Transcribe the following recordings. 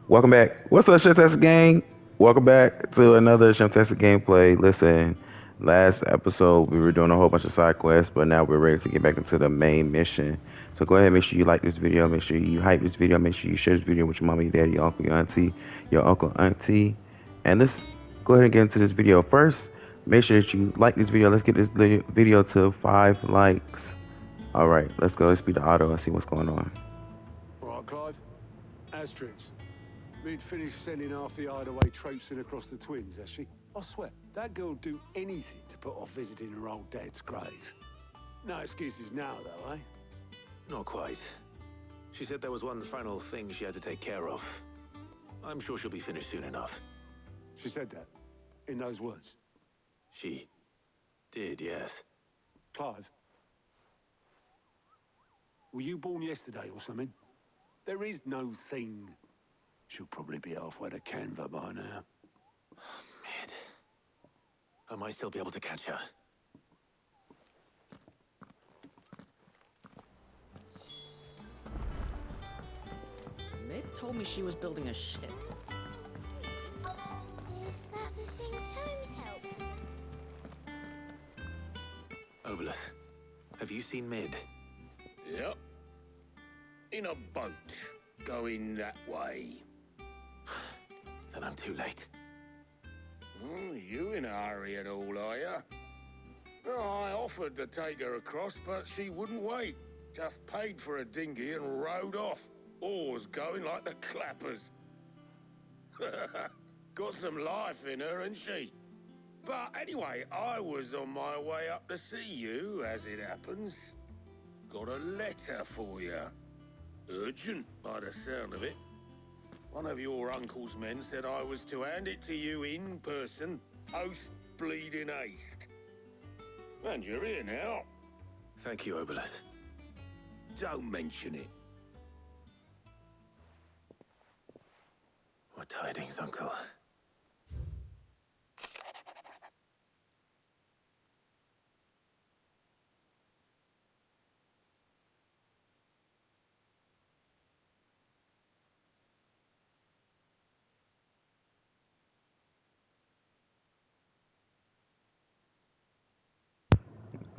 Welcome back. What's up, Showtester gang? Welcome back to another Showtester gameplay. Listen, last episode we were doing a whole bunch of side quests, but now we're ready to get back into the main mission. So go ahead, make sure you like this video, make sure you hype this video, make sure you share this video with your mama, your daddy, your uncle, auntie, and let's go ahead and get into this video. First, make sure that you like this video. Let's get this video to 5 likes. All right, let's go. Let's beat the auto and see what's going on. All right, Clive. Asterix. We'd finished sending half the hideaway traipsing across the twins, has she? I swear, that girl'd do anything to put off visiting her old dad's grave. No excuses now, though, eh? Not quite. She said there was one final thing she had to take care of. I'm sure she'll be finished soon enough. She said that, in those words. She did, yes. Clive, were you born yesterday or something? There is no thing. She'll probably be halfway to Canva by now. Mid. I might still be able to catch her. Mid told me she was building a ship. Is that the thing Tomes helped? Obelus, have you seen Mid? Yep. In a boat, going that way. Then I'm too late. You in a hurry and all, are ya? Oh, I offered to take her across, but she wouldn't wait. Just paid for a dinghy and rowed off. Oars going like the clappers. Got some life in her, ain't she? But anyway, I was on my way up to see you, as it happens. Got a letter for you. Urgent, by the sound of it. One of your uncle's men said I was to hand it to you in person, post bleeding haste. And you're here now. Thank you, Obelus. Don't mention it. What tidings, Uncle?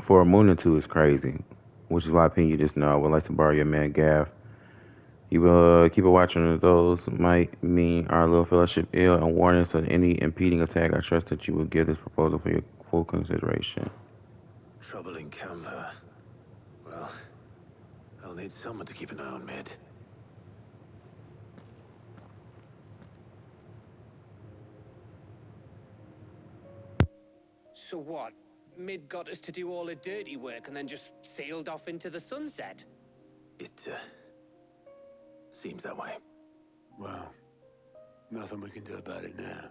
For a moon or two is crazy, which is why I ping you just now. I would like to borrow your man Gav. You will keep a watch on those might mean our little fellowship ill and warn us of any impeding attack. I trust that you will give this proposal for your full consideration. Trouble in Canva. Well, I'll need someone to keep an eye on Mid. So what? Mid got us to do all the dirty work and then just sailed off into the sunset? It, seems that way. Well, nothing we can do about it now.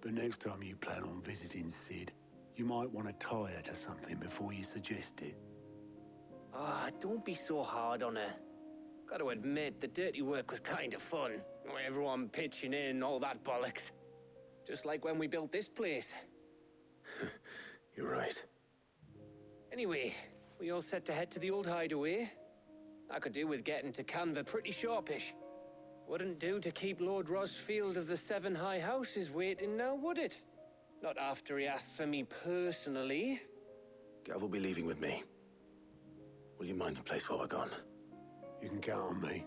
But next time you plan on visiting Sid, you might want to tie her to something before you suggest it. Ah, don't be so hard on her. Gotta admit, the dirty work was kind of fun. Everyone pitching in, all that bollocks. Just like when we built this place. You're right. Anyway, we all set to head to the old hideaway. I could do with getting to Canva pretty sharpish. Wouldn't do to keep Lord Rosfield of the Seven High Houses waiting now, would it? Not after he asked for me personally. Gav will be leaving with me. Will you mind the place while we're gone? You can count on me.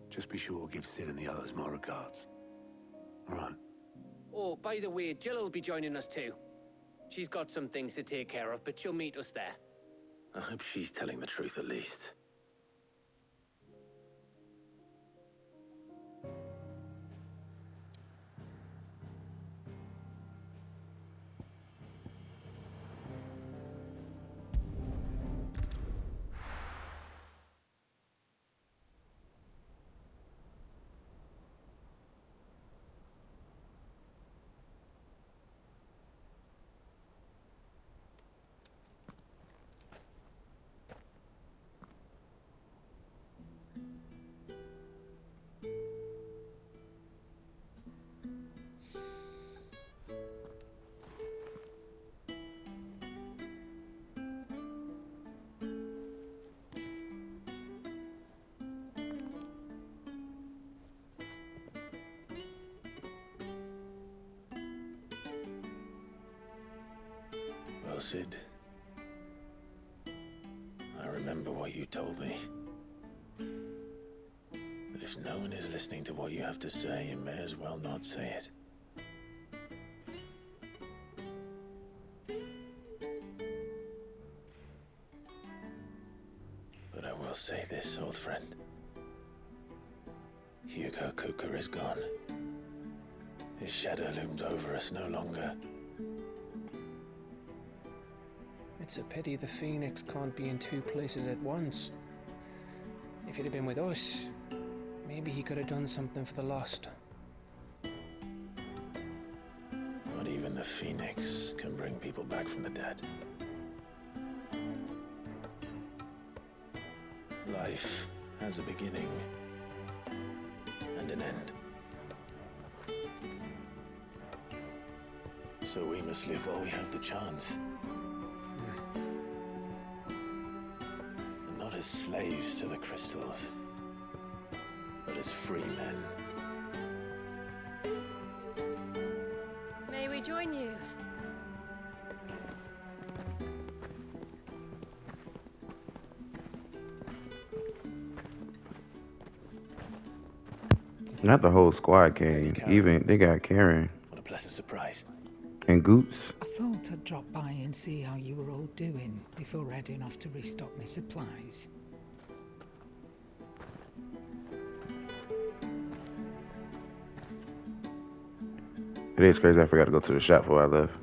Just be sure to give Sid and the others my regards. All right. Oh, by the way, Jill will be joining us too. She's got some things to take care of, but she'll meet us there. I hope she's telling the truth at least. Well, Sid, I remember what you told me. But if no one is listening to what you have to say, you may as well not say it. But I will say this, old friend. Hugo Kuka is gone. His shadow looms over us no longer. It's a pity the Phoenix can't be in two places at once. If he'd have been with us, maybe he could have done something for the lost. Not even the Phoenix can bring people back from the dead. Life has a beginning and an end. So we must live while we have the chance. And not as slaves to the crystals, but as free men. May we join you? Not the whole squad came. Karen. Even they got Karen What a pleasant surprise. and Goots. I thought I'd drop by and see how you were all doing before heading off to restock my supplies. It is crazy. I forgot to go to the shop before I left.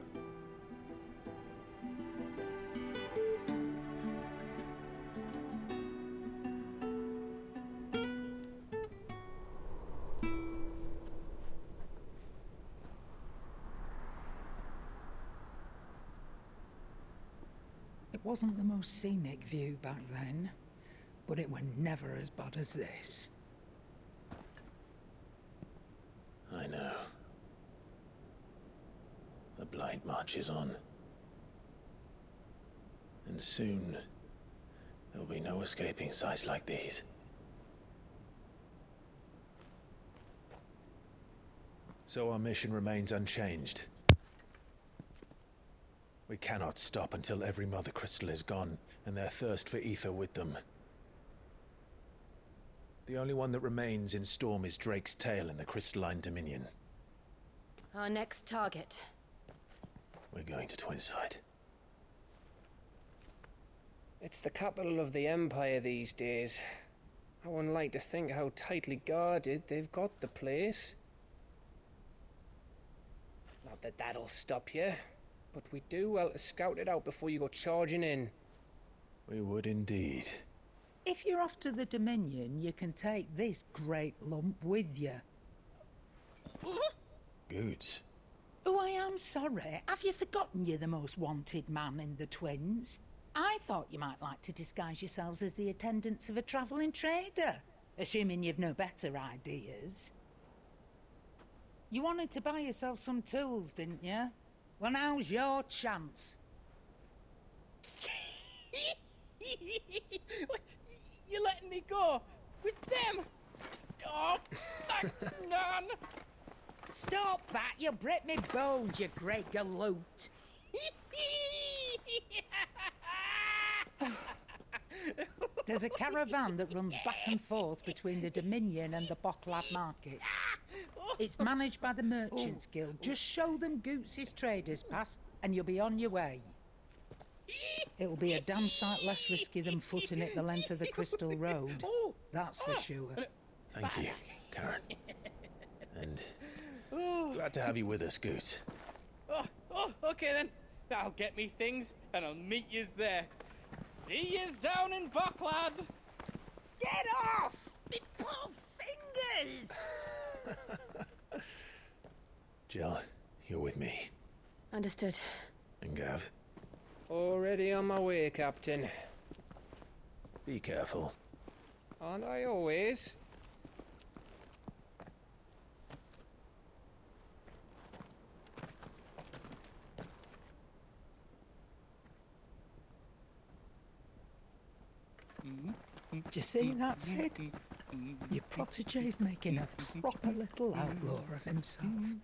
It wasn't the most scenic view back then, but it were never as bad as this. I know. The blind march is on. And soon, there'll be no escaping sights like these. So our mission remains unchanged. We cannot stop until every Mother Crystal is gone, and their thirst for ether with them. The only one that remains in Storm is Drake's tail in the Crystalline Dominion. Our next target. We're going to Twinside. It's the capital of the Empire these days. I wouldn't like to think how tightly guarded they've got the place. Not that that'll stop you, but we do well to scout it out before you go charging in. We would indeed. If you're off to the Dominion, you can take this great lump with you. Goods. Oh, I am sorry. Have you forgotten you're the most wanted man in the Twins? I thought you might like to disguise yourselves as the attendants of a travelling trader, assuming you've no better ideas. You wanted to buy yourself some tools, didn't you? Well, now's your chance. You're letting me go with them? Oh, thanks, Nan. Stop that! You break me bones, you great galoot. There's a caravan that runs back and forth between the Dominion and the Bocklad markets. It's managed by the Merchants Guild. Just show them Goots' traders pass and you'll be on your way. It'll be a damn sight less risky than footing it the length of the Crystal Road. That's for sure. Thank you, Karen. And glad to have you with us, Goots. Okay then. I'll get me things and I'll meet yous there. See yous down in Bocklad. Get off! Me poor fingers! Jill, you're with me. Understood. And Gav, Already on my way, Captain. be careful. Aren't I always? Do you see that, Sid? Your protege's making a proper little outlaw of himself.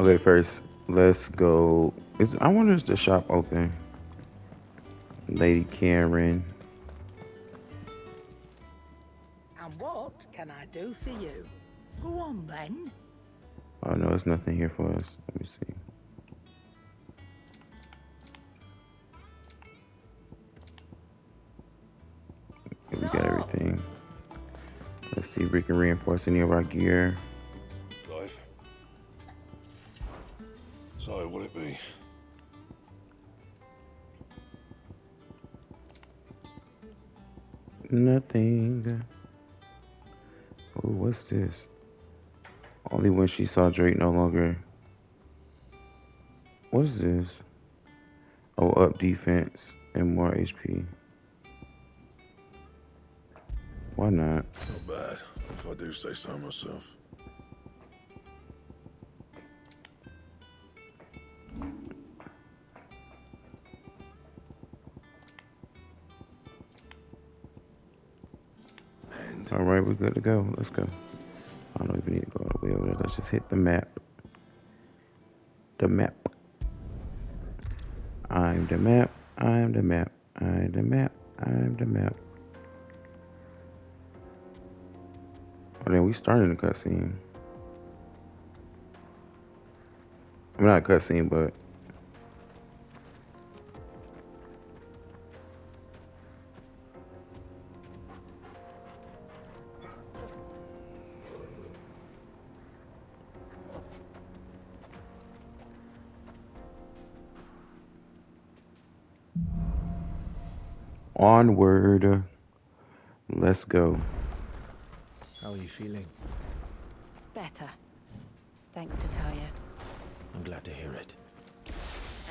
Okay, first, let's go. I wonder is the shop open? Lady Karen. And what can I do for you? Go on then. Oh no, there's nothing here for us. Let me see. Okay, we got So, everything. Let's see if we can reinforce any of our gear. Clive. So, what it be? Nothing. Oh, what's this? Only when she saw Drake no longer. What is this? Oh, up defense and more HP. Why not? Not bad, if I do say so myself. And All right, we're good to go. Let's go. I don't even need to go all the way over there. Let's just hit the map. The map. I'm the map. I'm the map. I'm the map. I'm the map. Oh, then we started the cutscene. I'm not a cutscene, but onward. Let's go. How are you feeling? Better. Thanks to Talia. I'm glad to hear it.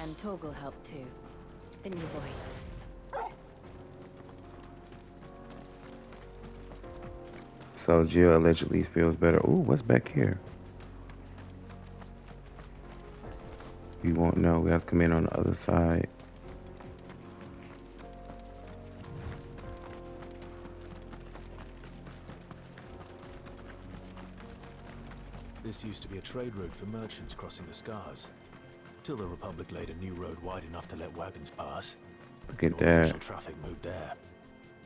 And Torgal helped too. Didn't you, boy? So Jill allegedly feels better. Ooh, what's back here? You won't know. We have to come in on the other side. This used to be a trade route for merchants crossing the Scars. Till the Republic laid a new road wide enough to let wagons pass. Look at All official that. traffic moved there.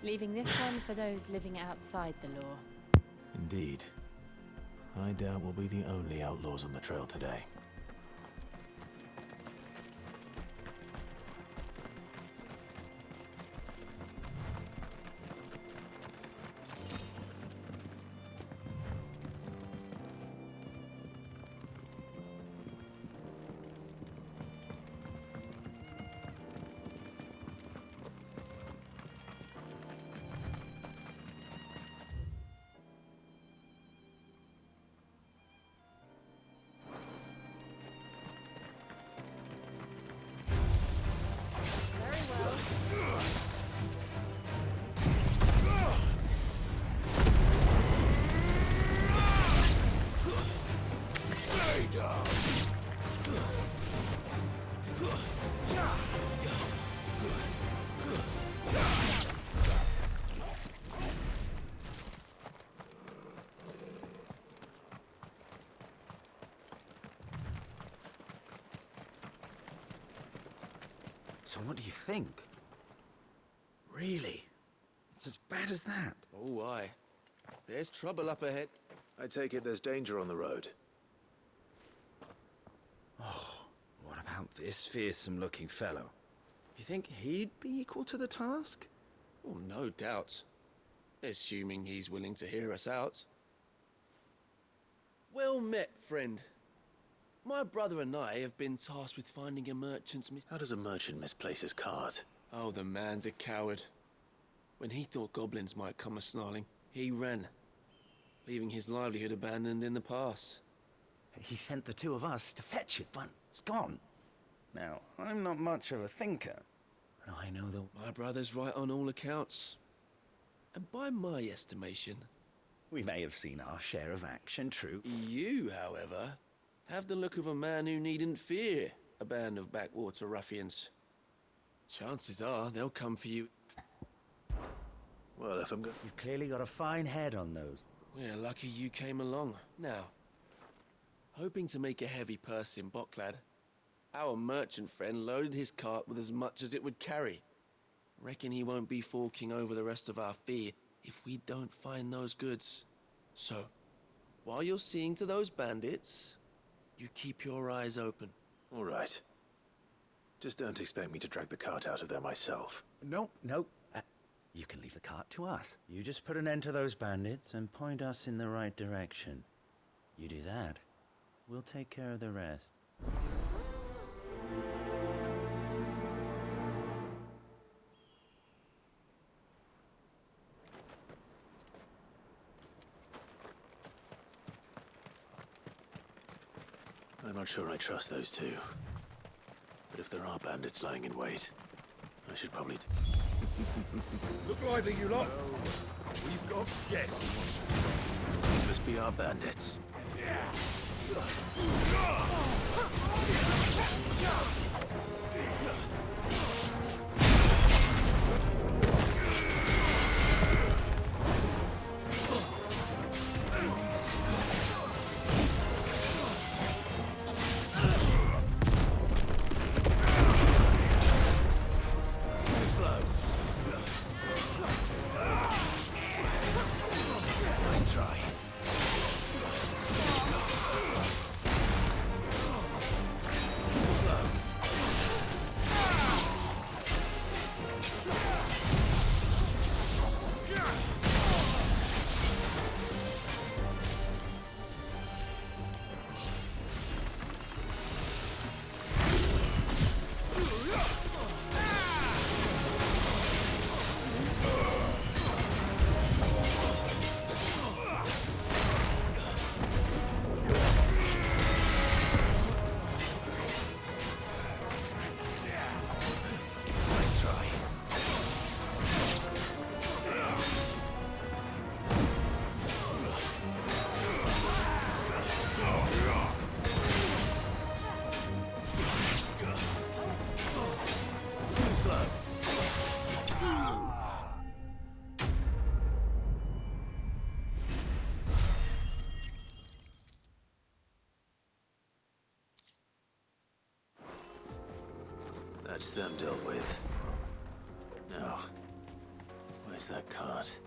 Leaving this one for those living outside the law. Indeed. I doubt we'll be the only outlaws on the trail today. So what do you think? Really? It's as bad as that? Oh, aye. There's trouble up ahead. I take it there's danger on the road. What about this fearsome-looking fellow? You think he'd be equal to the task? Oh, no doubt. Assuming he's willing to hear us out. Well met, friend. My brother and I have been tasked with finding a merchant's How does a merchant misplace his cart? Oh, the man's a coward. When he thought goblins might come a-snarling, he ran, leaving his livelihood abandoned in the pass. He sent the two of us to fetch it, but it's gone. Now, I'm not much of a thinker, but I know that My brother's right on all accounts. And by my estimation, we may have seen our share of action, true. you, however, have the look of a man who needn't fear a band of backwater ruffians. Chances are they'll come for you. Well, if I'm going... You've clearly got a fine head on those. We're lucky you came along. Now, Hoping to make a heavy purse in Boklad, our merchant friend loaded his cart with as much as it would carry. Reckon he won't be forking over the rest of our fee if we don't find those goods. So, while you're seeing to those bandits, you keep your eyes open. All right. Just don't expect me to drag the cart out of there myself. No. You can leave the cart to us. You just put an end to those bandits and point us in the right direction. You do that, we'll take care of the rest. I'm not sure I trust those two. But if there are bandits lying in wait, I should probably... Look lively, you lot. We've got guests. These must be our bandits. That's them dealt with. Now, where's that cart?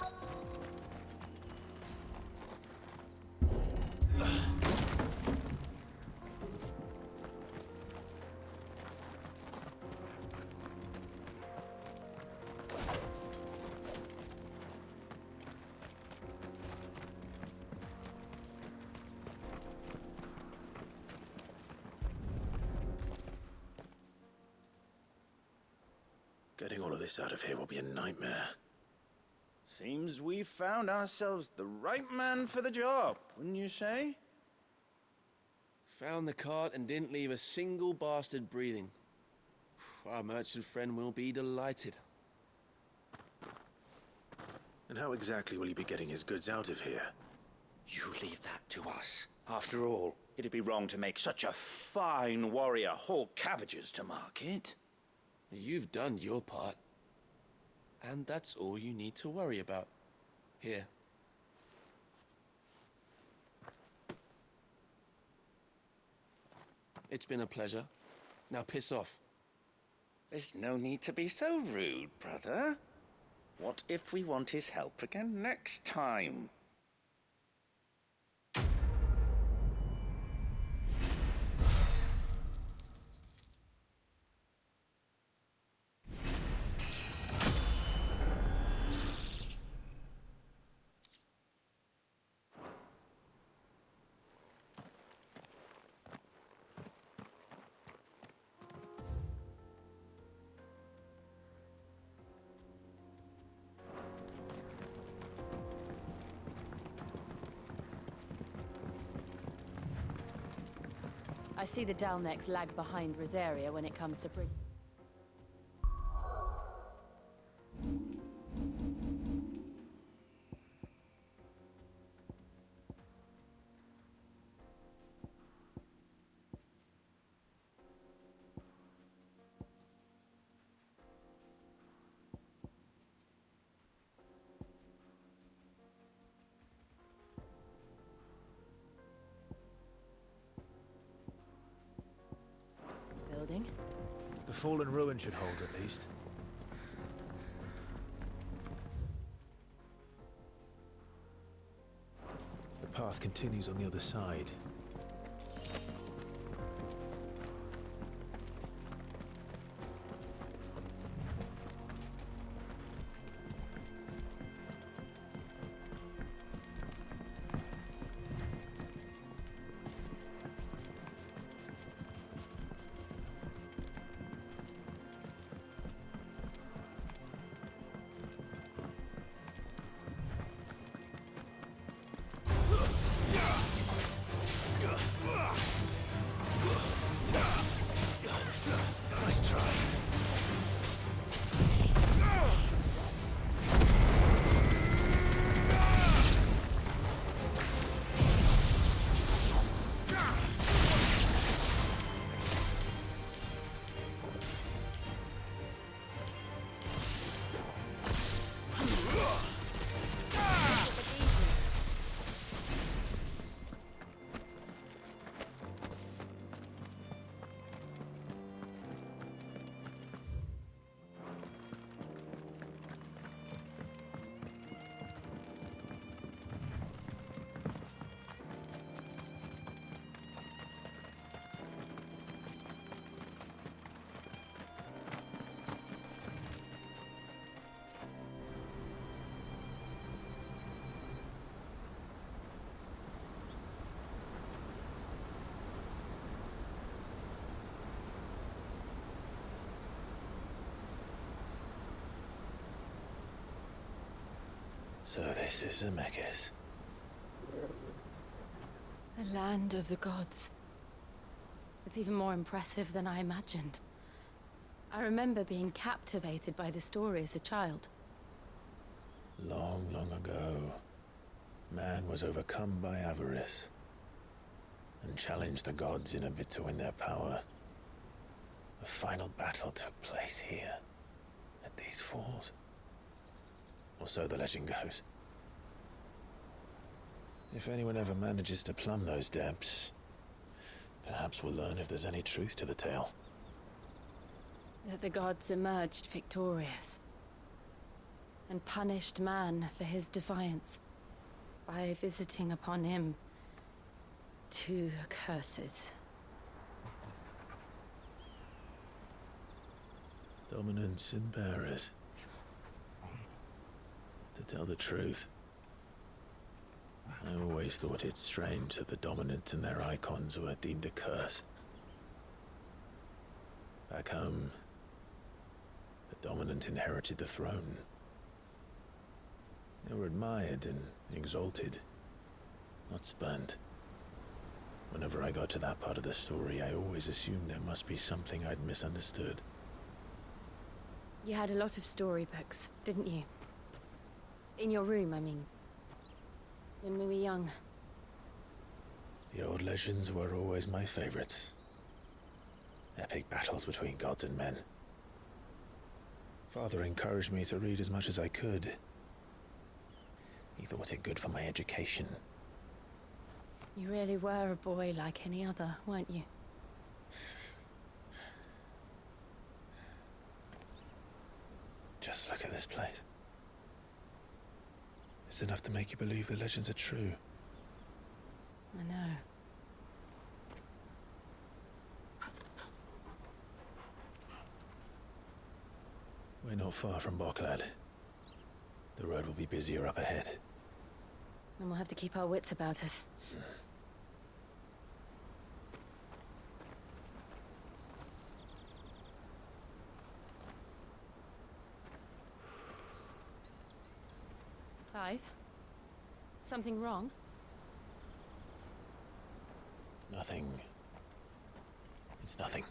Getting all of this out of here will be a nightmare. Seems we've found ourselves the right man for the job, wouldn't you say? Found the cart and didn't leave a single bastard breathing. Our merchant friend will be delighted. And how exactly will he be getting his goods out of here? You leave that to us. After all, it'd be wrong to make such a fine warrior haul cabbages to market. You've done your part. And that's all you need to worry about. Here. It's been a pleasure. Now piss off. There's no need to be so rude, brother. What if we want his help again next time? I see the Dalmex lag behind Rosaria when it comes to bridge. The fallen ruin should hold at least. The path continues on the other side. Nice try. So this is Zemeckis. The land of the gods. It's even more impressive than I imagined. I remember being captivated by the story as a child. Long, long ago, man was overcome by avarice and challenged the gods in a bid to win their power. The final battle took place here, at these falls. Or so the legend goes. If anyone ever manages to plumb those depths, perhaps we'll learn if there's any truth to the tale. That the gods emerged victorious and punished man for his defiance by visiting upon him 2 curses. Dominance and bearers. To tell the truth, I always thought it strange that the dominant and their icons were deemed a curse. Back home, the dominant inherited the throne. They were admired and exalted, not spurned. Whenever I got to that part of the story, I always assumed there must be something I'd misunderstood. You had a lot of storybooks, didn't you? In your room, I mean. When we were young. The old legends were always my favorites. Epic battles between gods and men. Father encouraged me to read as much as I could. He thought it good for my education. You really were a boy like any other, weren't you? Just look at this place. It's enough to make you believe the legends are true. I know. We're not far from Boklad. The road will be busier up ahead. And we'll have to keep our wits about us. Clive? Something wrong? Nothing. It's nothing.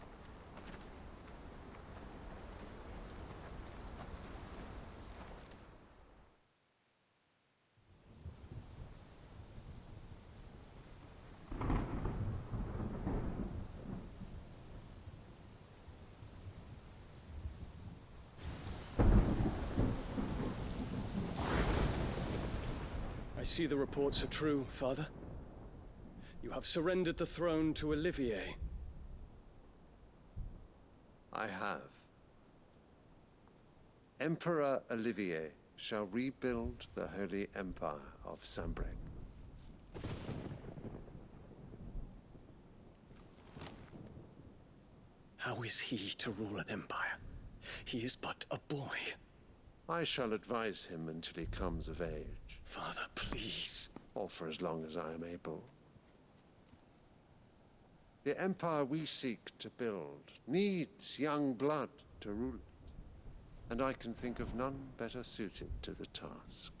I see the reports are true, Father. You have surrendered the throne to Olivier. I have. Emperor Olivier shall rebuild the Holy Empire of Sambrec. How is he to rule an empire? He is but a boy. I shall advise him until he comes of age. Father, please. Or for as long as I am able. The empire we seek to build needs young blood to rule it, and I can think of none better suited to the task.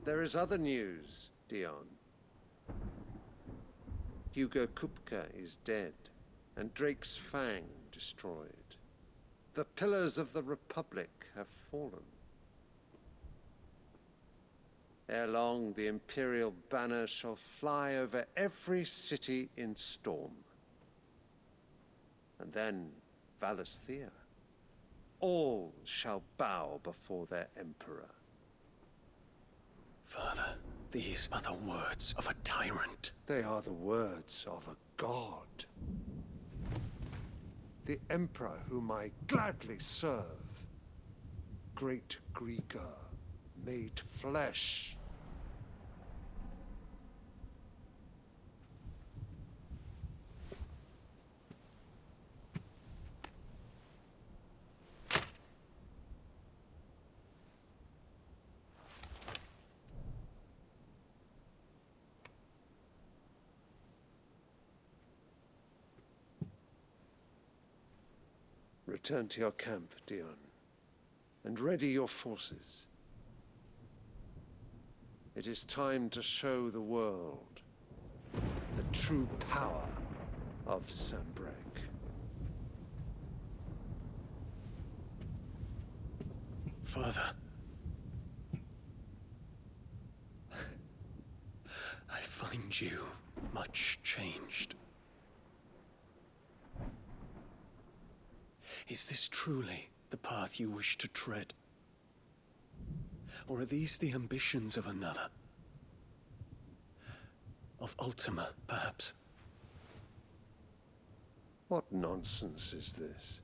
There is other news, Dion. Hugo Kupka is dead, and Drake's Fang destroyed. The pillars of the Republic have fallen. Ere long, the Imperial banner shall fly over every city in Storm. And then Valisthea. All shall bow before their Emperor. Father, these are the words of a tyrant. They are the words of a god. The Emperor whom I gladly serve. Great Grieger, made flesh. Return to your camp, Dion, and ready your forces. It is time to show the world the true power of Sambrec. Father. I find you much changed. Is this truly the path you wish to tread? Or are these the ambitions of another? Of Ultima, perhaps? What nonsense is this?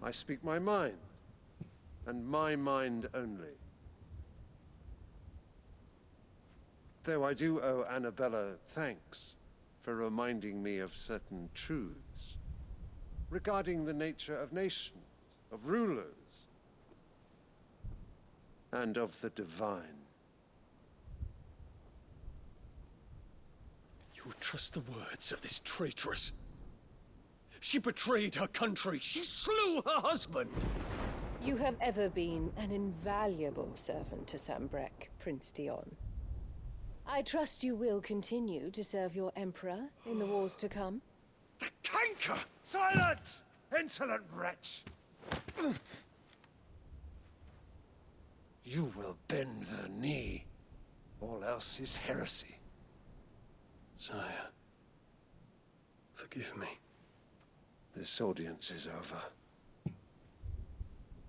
I speak my mind, and my mind only. Though I do owe Annabella thanks for reminding me of certain truths regarding the nature of nations, of rulers, and of the divine. You would trust the words of this traitress? She betrayed her country. She slew her husband. You have ever been an invaluable servant to Sambrec, Prince Dion. I trust you will continue to serve your Emperor in the wars to come. The canker! Silence! Insolent wretch! You will bend the knee. All else is heresy. Sire, forgive me. This audience is over.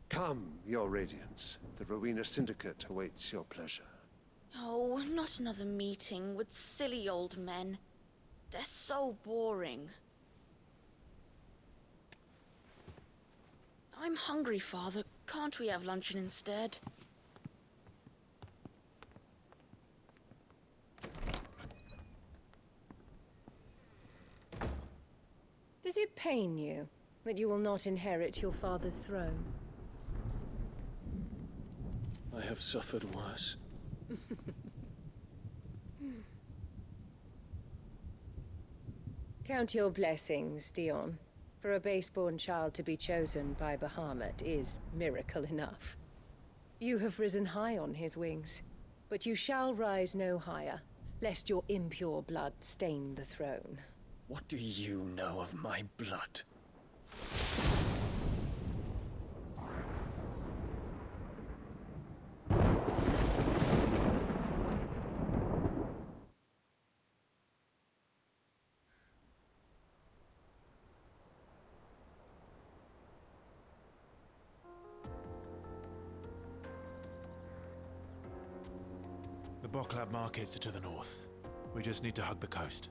Come, your Radiance. The Rowena Syndicate awaits your pleasure. Oh, not another meeting with silly old men. They're so boring. I'm hungry, Father. Can't we have luncheon instead? Does it pain you that you will not inherit your father's throne? I have suffered worse. Count your blessings, Dion. For a base-born child to be chosen by Bahamut is miracle enough. You have risen high on his wings, but you shall rise no higher, lest your impure blood stain the throne. What do you know of my blood? The Boklab markets are to the north. We're We just need to hug the coast.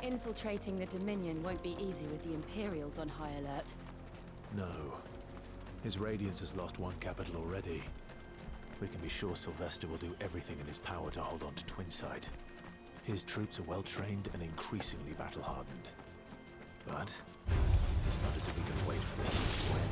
Infiltrating the Dominion won't be easy with the Imperials on high alert. No. His Radiance has lost one capital already. We can be sure Sylvester will do everything in his power to hold on to Twinside. His troops are well-trained and increasingly battle-hardened. But it's not as if we can wait for the siege to end.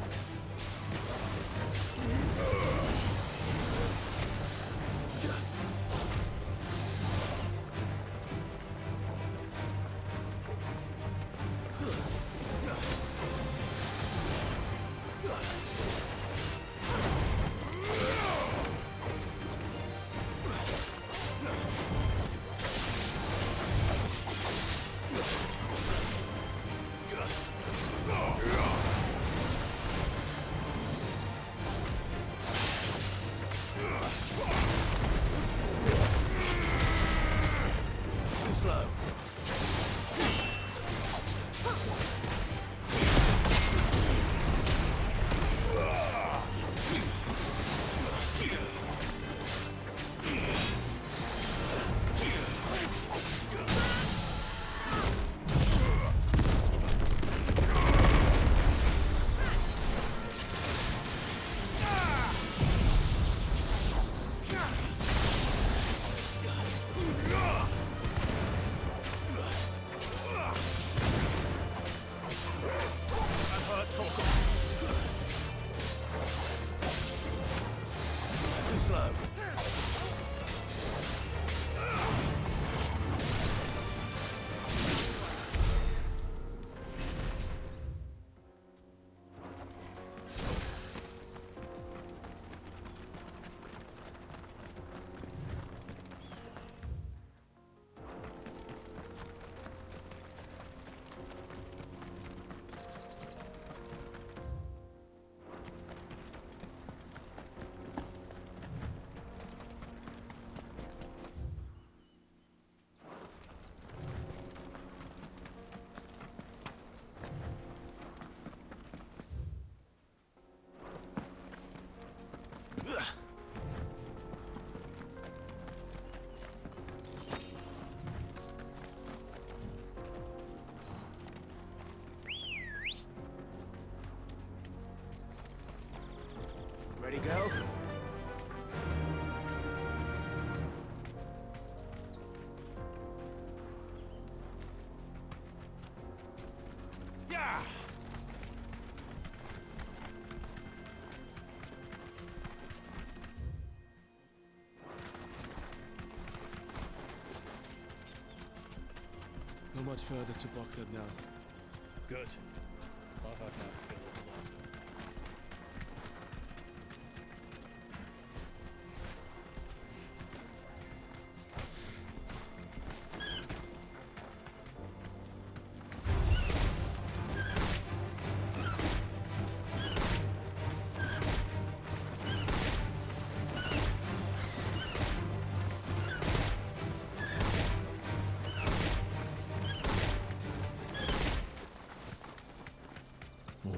Ready, girl? Yeah! Not much further to Buckler now. Good. I've had my fill of laughing.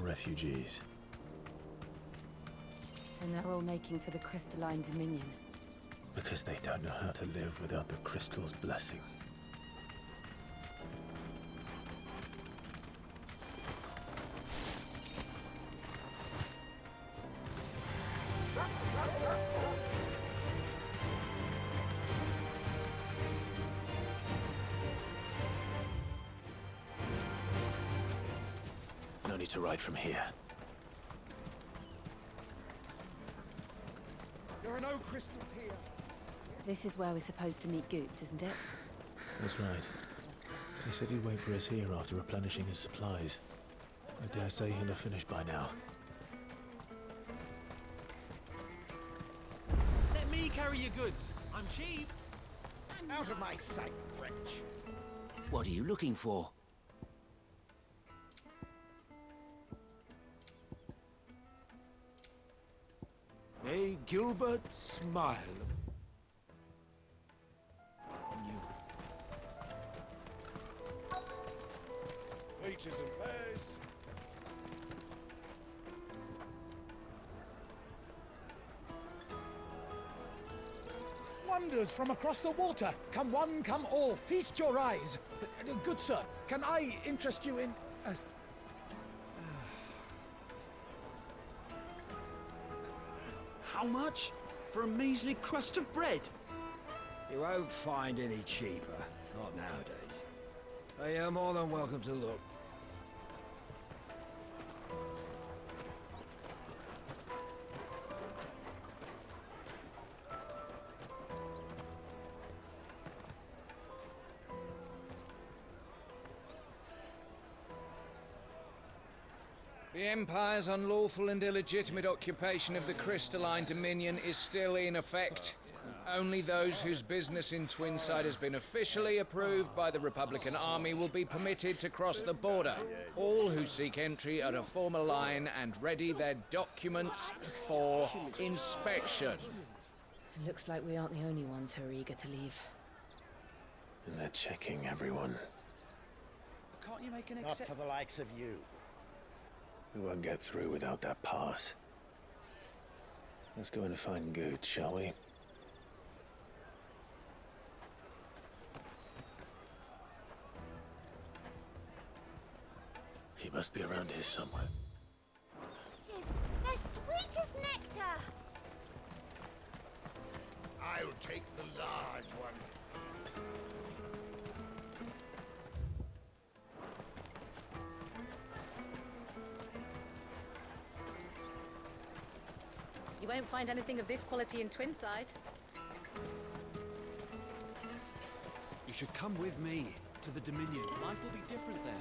Refugees. And they're all making for the crystalline Dominion. Because they don't know how to live without the crystal's blessing. No need to ride from here. There are no crystals here. This is where we're supposed to meet Goots, isn't it? That's right. He said he'd wait for us here after replenishing his supplies. I dare say he'll have finished by now. Let me carry your goods. I'm cheap. Out of my sight, wretch. What are you looking for? May Gilbert smile on you. Peaches and pears. Wonders from across the water. Come one, come all. Feast your eyes. Good sir, can I interest you in... How much? For a measly crust of bread? You won't find any cheaper. Not nowadays. But you're more than welcome to look. The Empire's unlawful and illegitimate occupation of the crystalline dominion is still in effect. Only those whose business in Twinside has been officially approved by the Republican Army will be permitted to cross the border. All who seek entry are to form a line and ready their documents for inspection. It looks like we aren't the only ones who are eager to leave. And they're checking everyone. Can't you make an Not for the likes of you. We won't get through without that pass. Let's go in and find Good, shall we? He must be around here somewhere. They're sweet as nectar. I'll take the large one. You won't find anything of this quality in Twinside. You should come with me to the Dominion. Life will be different there.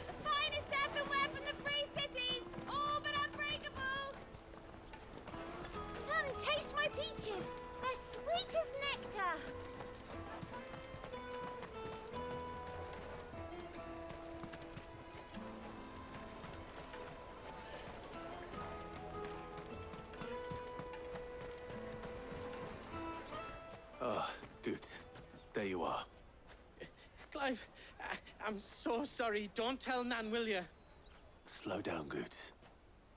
The finest earthenware from the free cities, all but unbreakable. Come, taste my peaches. They're sweet as nectar. Ah, Good. There you are. Clive, I'm so sorry. Don't tell Nan, will you? Slow down, Good.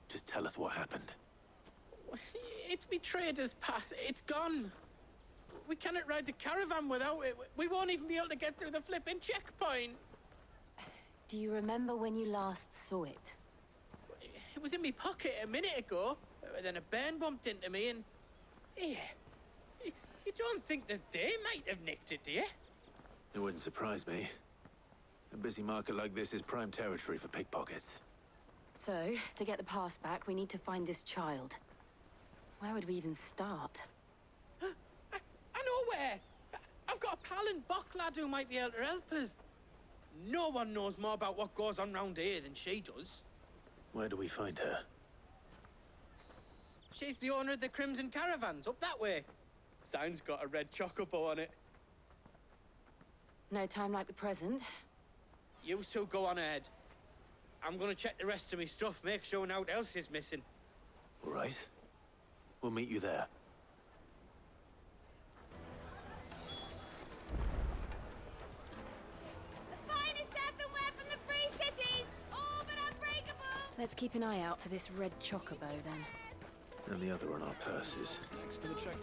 Just tell us what happened. It's me trader's pass. It's gone. We cannot ride the caravan without it. We won't even be able to get through the flipping checkpoint. Do you remember when you last saw it? It was in my pocket a minute ago. Then a bairn bumped into me and... Yeah. You don't think that they might have nicked it, do you? It wouldn't surprise me. A busy market like this is prime territory for pickpockets. So, to get the pass back, we need to find this child. Where would we even start? I know where! I've got a pal in Bocklad who might be able to help us. No one knows more about what goes on round here than she does. Where do we find her? She's the owner of the Crimson Caravans, up that way. Sign's got a red chocobo on it. No time like the present. You two go on ahead. I'm gonna check the rest of my stuff, make sure no one else is missing. All right. We'll meet you there. Let's keep an eye out for this red chocobo, then. And the other on our purses. Next to the checkpoint.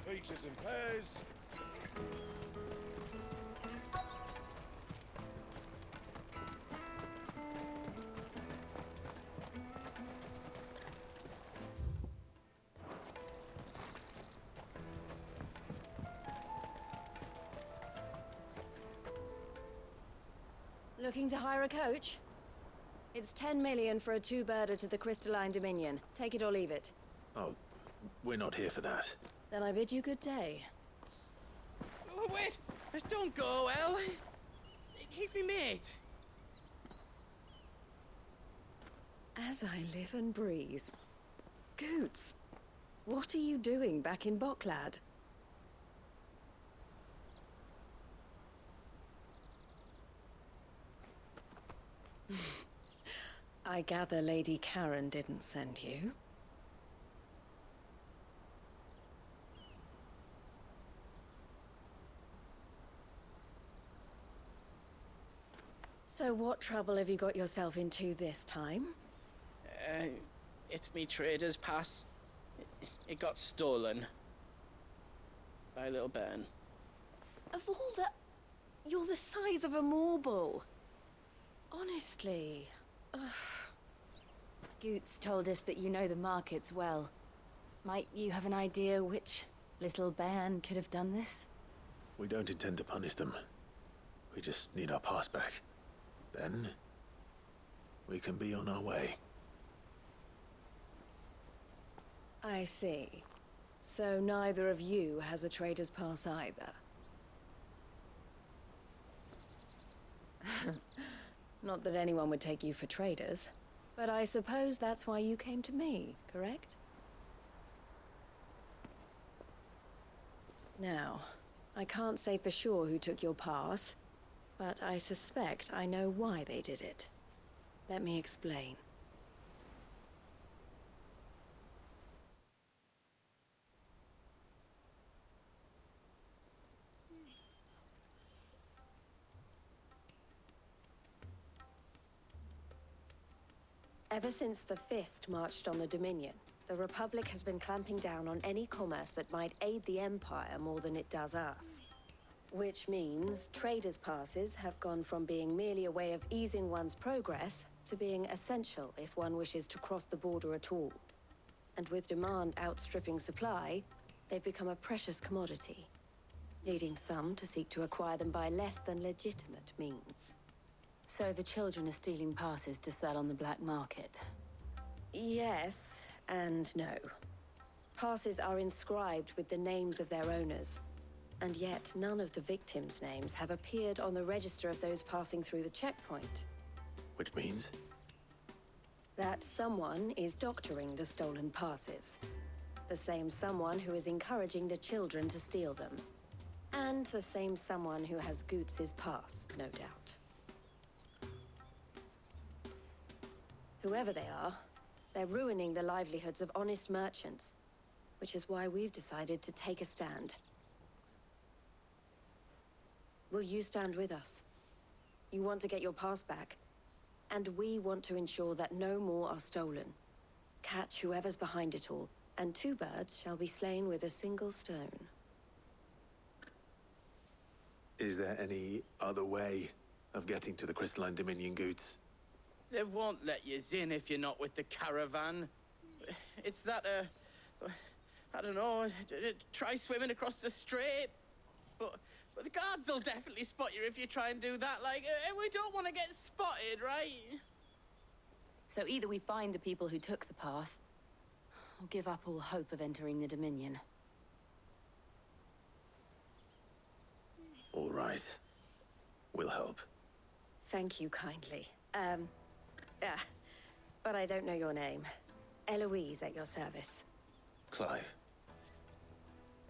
Peaches and pears. Looking to hire a coach? It's 10 million for a two-birder to the Crystalline Dominion. Take it or leave it. Oh, we're not here for that. Then I bid you good day. Oh, wait! Don't go, El! He's me mate. As I live and breathe. Goots, what are you doing back in Bocklad? I gather Lady Karen didn't send you. So what trouble have you got yourself into this time? It's me trader's pass. It got stolen. By a little bairn. Of all the... You're the size of a marble. Honestly. Ugh. Goots told us that you know the markets well. Might you have an idea which little bairn could have done this? We don't intend to punish them. We just need our pass back. Then, we can be on our way. I see. So neither of you has a trader's pass either. Not that anyone would take you for traders, but I suppose that's why you came to me, correct? Now, I can't say for sure who took your pass, but I suspect I know why they did it. Let me explain. Ever since the Fist marched on the Dominion, the Republic has been clamping down on any commerce that might aid the Empire more than it does us. Which means traders' passes have gone from being merely a way of easing one's progress to being essential if one wishes to cross the border at all. And with demand outstripping supply, they've become a precious commodity, leading some to seek to acquire them by less than legitimate means. So the children are stealing passes to sell on the black market? Yes and no. Passes are inscribed with the names of their owners, and yet none of the victims' names have appeared on the register of those passing through the checkpoint. Which means? That someone is doctoring the stolen passes. The same someone who is encouraging the children to steal them. And the same someone who has Goots's pass, no doubt. Whoever they are, they're ruining the livelihoods of honest merchants, which is why we've decided to take a stand. Will you stand with us? You want to get your pass back, and we want to ensure that no more are stolen. Catch whoever's behind it all, and two birds shall be slain with a single stone. Is there any other way of getting to the Crystalline Dominion, Goots? They won't let you in if you're not with the caravan. It's that, I don't know, try swimming across the strait. But the guards will definitely spot you if you try and do that. Like, we don't want to get spotted, right? So either we find the people who took the pass, or give up all hope of entering the Dominion. All right. We'll help. Thank you kindly. But I don't know your name. Eloise at your service. Clive.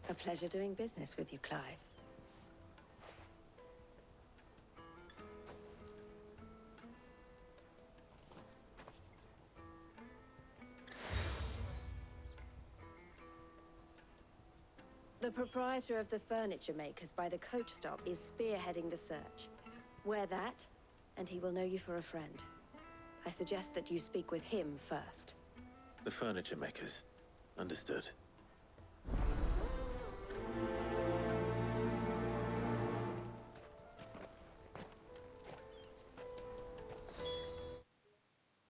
A pleasure doing business with you, Clive. The proprietor of the furniture makers by the coach stop is spearheading the search. Wear that, and he will know you for a friend. I suggest that you speak with him first. The furniture makers. Understood.